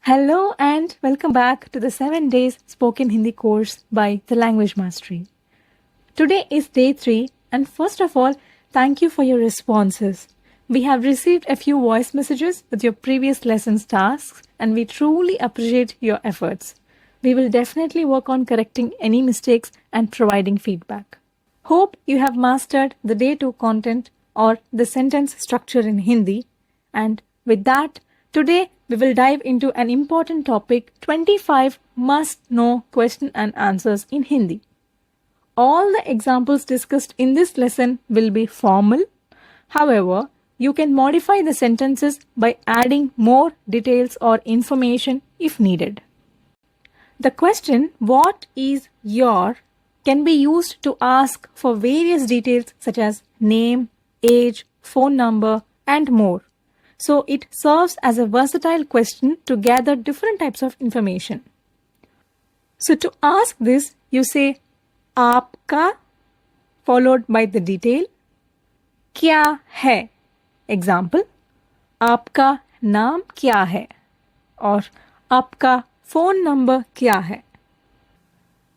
Hello and welcome back to the 7 days spoken Hindi course by The Language Mastery. Today is day 3 and first of all, thank you for your responses. We have received a few voice messages with your previous lessons tasks and we truly appreciate your efforts. We will definitely work on correcting any mistakes and providing feedback. Hope you have mastered the day 2 content or the sentence structure in Hindi, and with that, today we will dive into an important topic, 25 must-know question and answers in Hindi. All the examples discussed in this lesson will be formal. However, you can modify the sentences by adding more details or information if needed. The question, what is your, can be used to ask for various details such as name, age, phone number, and more. So it serves as a versatile question to gather different types of information. So to ask this, you say आपका followed by the detail क्या है. Example, आपका नाम क्या है और आपका phone number क्या है.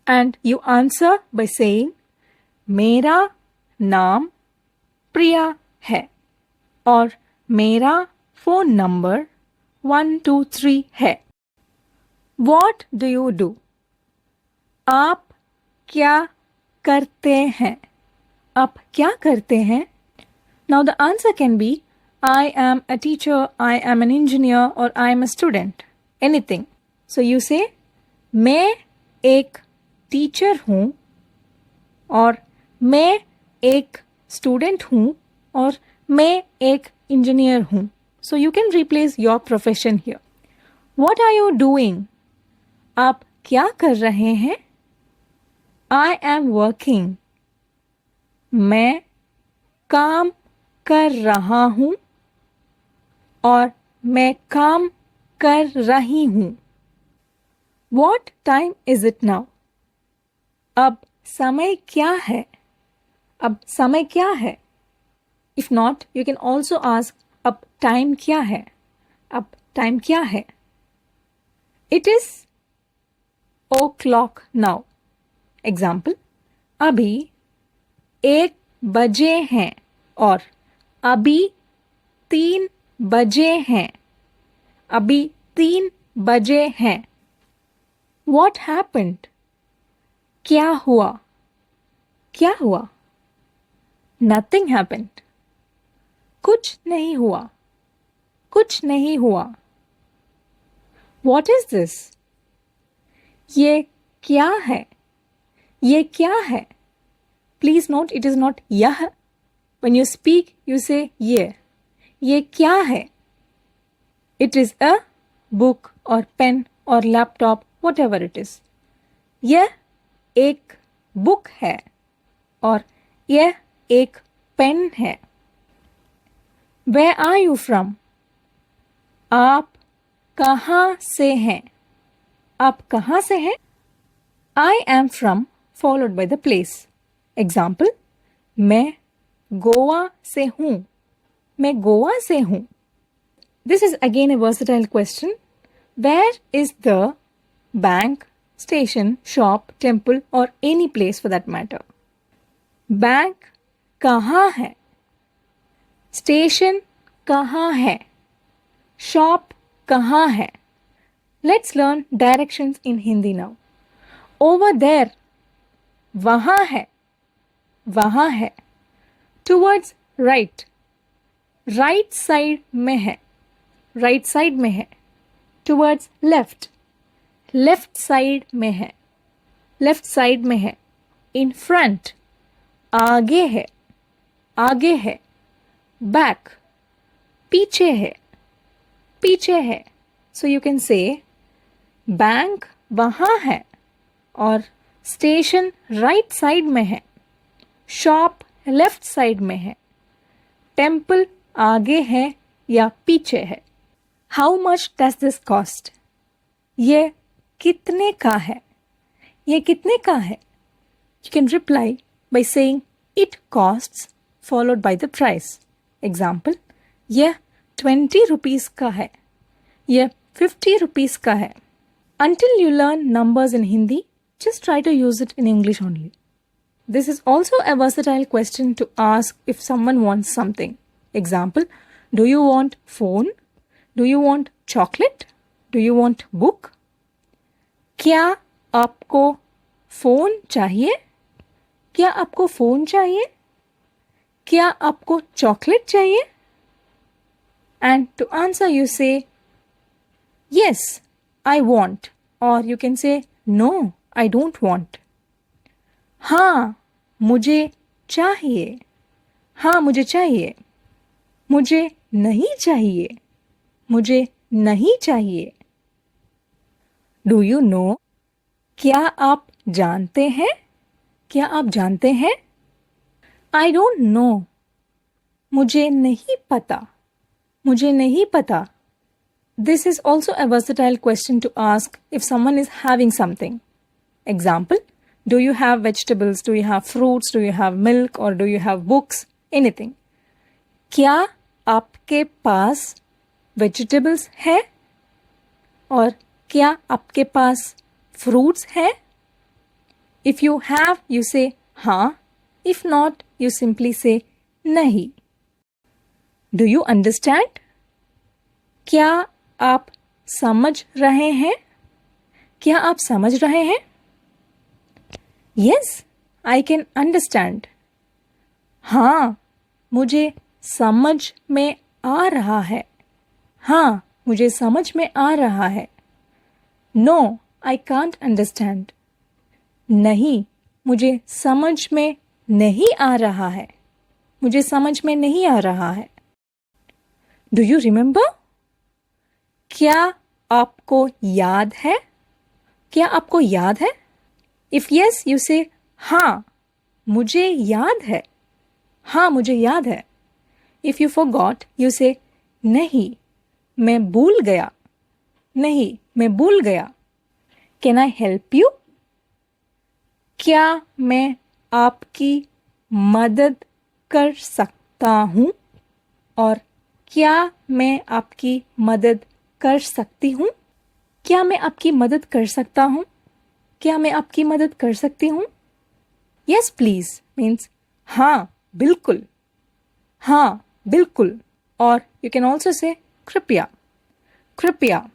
And you answer by saying मेरा नाम प्रिया है और मेरा phone number 123 है. What do you do? आप क्या करते हैं? आप क्या करते हैं? Now the answer can be I am a teacher, I am an engineer or I am a student. Anything. So you say मैं एक टीचर हूँ और मैं एक स्टूडेंट हूँ और मैं एक इंजीनियर हूँ. So you can replace your profession here. What are you doing? आप क्या कर रहे हैं? I am working. मैं काम कर रहा हूँ और मैं काम कर रही हूँ. What time is it now? अब समय क्या है? अब समय क्या है? If not, you can also ask अब time क्या है? अब time क्या है? It is o'clock now. Example, अभी 1 बजे हैं और अभी 3 बजे हैं. अभी 3 बजे हैं. What happened? क्या हुआ? क्या हुआ? Nothing happened. कुछ नहीं हुआ. कुछ नहीं हुआ. What is this? ये क्या है? ये क्या है? Please note it is not यह. When you speak, you say ये क्या है? It is a book or pen or laptop, whatever it is. यह एक बुक है और यह एक पेन है. Where are you from? आप कहाँ से हैं? आप कहाँ से हैं? I am from followed by the place. Example, मैं गोवा से हूँ. मैं गोवा से हूँ. This is again a versatile question. Where is the bank, station, shop, temple or any place for that matter? Bank कहाँ है? Station कहाँ है? Shop कहाँ है? Let's learn directions in Hindi now. Over there, वहाँ है. वहाँ है. Towards right. Right side में है. Right side में है. Towards left. Left side में है. Left side में है. In front. आगे है. आगे है. Back. पीछे है. पीछे है. So you can say bank वहाँ है और स्टेशन राइट साइड में है. शॉप लेफ्ट साइड में है. टेम्पल आगे है या पीछे है. How much does this cost? ये कितने का है? ये कितने का है? You can reply by saying it costs followed by the price. Example, यह 20 rupees का है. यह 50 रुपीस का है. Until you learn numbers in Hindi, just try to use it in English only. This is also a versatile question to ask if someone wants something. Example, do you want phone? Do you want chocolate? Do you want book? क्या आपको phone चाहिए? क्या आपको phone चाहिए? क्या आपको chocolate चाहिए? And to answer you say, yes, I want. Or you can say, no, I don't want. हाँ, मुझे चाहिए. हाँ, मुझे चाहिए. मुझे नहीं चाहिए. मुझे नहीं चाहिए. Do you know? क्या आप जानते हैं? क्या आप जानते हैं? I don't know. मुझे नहीं पता. मुझे नहीं पता. This is also a versatile question to ask if someone is having something. Example, do you have vegetables? Do you have fruits? Do you have milk? Or do you have books? Anything. क्या आपके पास vegetables है? और क्या आपके पास fruits है? If you have, you say हाँ. If not, you simply say नहीं. Do you understand? क्या आप समझ रहे हैं? क्या आप समझ रहे हैं? Yes, I can understand. हाँ, मुझे समझ में आ रहा है. हाँ, मुझे समझ में आ रहा है. No, I can't understand. नहीं, मुझे समझ में नहीं आ रहा है. मुझे समझ में नहीं आ रहा है. Do you remember? क्या आपको याद है? क्या आपको याद है? If yes, you say हाँ, मुझे याद है. हाँ, मुझे याद है. If you forgot, you say नहीं, मैं भूल गया. नहीं, मैं भूल गया. Can I help you? क्या मैं आपकी मदद कर सकता हूँ? और क्या मैं आपकी मदद कर सकती हूँ? क्या मैं आपकी मदद कर सकता हूँ? क्या मैं आपकी मदद कर सकती हूँ? Yes, please means हाँ, बिल्कुल. हाँ, बिल्कुल. और you can also say कृपया. कृपया.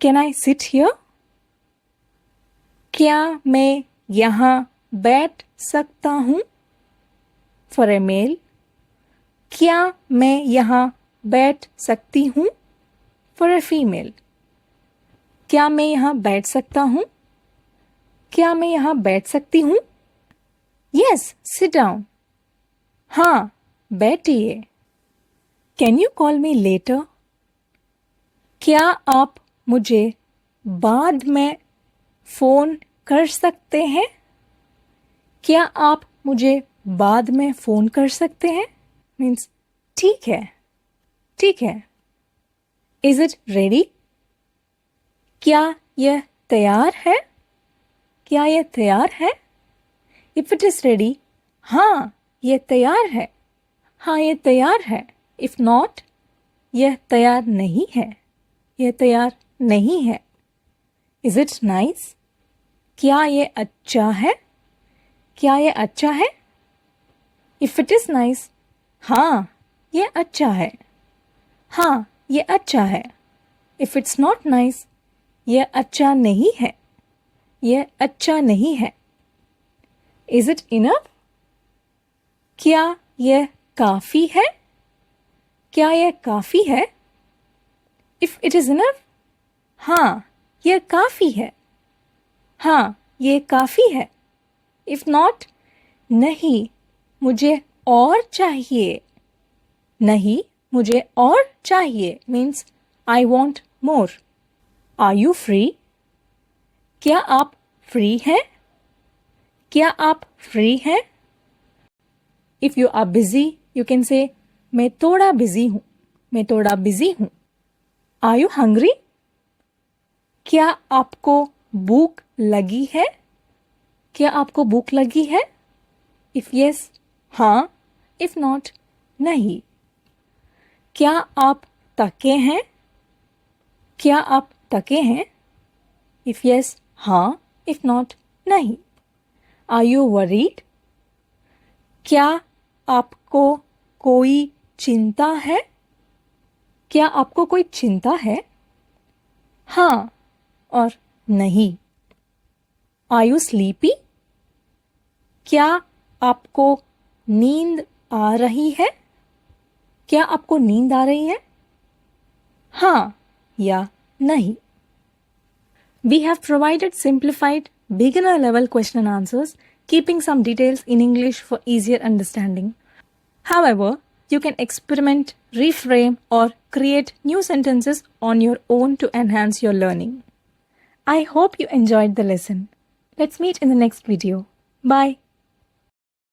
Can I sit here? क्या मैं यहाँ बैठ सकता हूँ? For a male. क्या मैं यहाँ बैठ सकती हूँ? For a female. क्या मैं यहाँ बैठ सकता हूँ? क्या मैं यहाँ बैठ सकती हूँ? Yes, sit down. हाँ, बैठिए. Can you call me later? क्या आप मुझे बाद में फ़ोन कर सकते हैं? क्या आप मुझे बाद में फ़ोन कर सकते हैं? Means ठीक है. ठीक है. Is it ready? क्या यह तैयार है? क्या यह तैयार है? If it is ready, हाँ, यह तैयार है. हाँ, यह तैयार है. If not, यह तैयार नहीं है. यह तैयार नहीं है. Is it nice? क्या यह अच्छा है? क्या यह अच्छा है? If it is nice, हाँ, यह अच्छा है. हाँ, यह अच्छा है. If it's not nice, यह अच्छा नहीं है. यह अच्छा नहीं है. Is it enough? क्या यह काफ़ी है? क्या यह काफ़ी है? If it is enough, हाँ, यह काफ़ी है. हाँ, यह काफ़ी है. If not, नहीं, मुझे और चाहिए. नहीं, मुझे और चाहिए means I want more. Are you free? क्या आप फ्री हैं? क्या आप फ्री हैं? If you are busy, you can say मैं थोड़ा बिजी हूँ. मैं थोड़ा बिजी हूँ. Are you hungry? क्या आपको भूख लगी है? क्या आपको भूख लगी है? If yes, हाँ. If not, नहीं. क्या आप थके हैं? क्या आप थके हैं? If yes, हाँ. If not, नहीं. Are you worried? क्या आपको कोई चिंता है? क्या आपको कोई चिंता है? हाँ और नहीं. Are you sleepy? क्या आपको नींद आ रही है? क्या आपको नींद आ रही है? हाँ या नहीं. We have provided simplified beginner level question and answers, keeping some details in English for easier understanding. However, you can experiment, reframe, or create new sentences on your own to enhance your learning. I hope you enjoyed the lesson. Let's meet in the next video. Bye.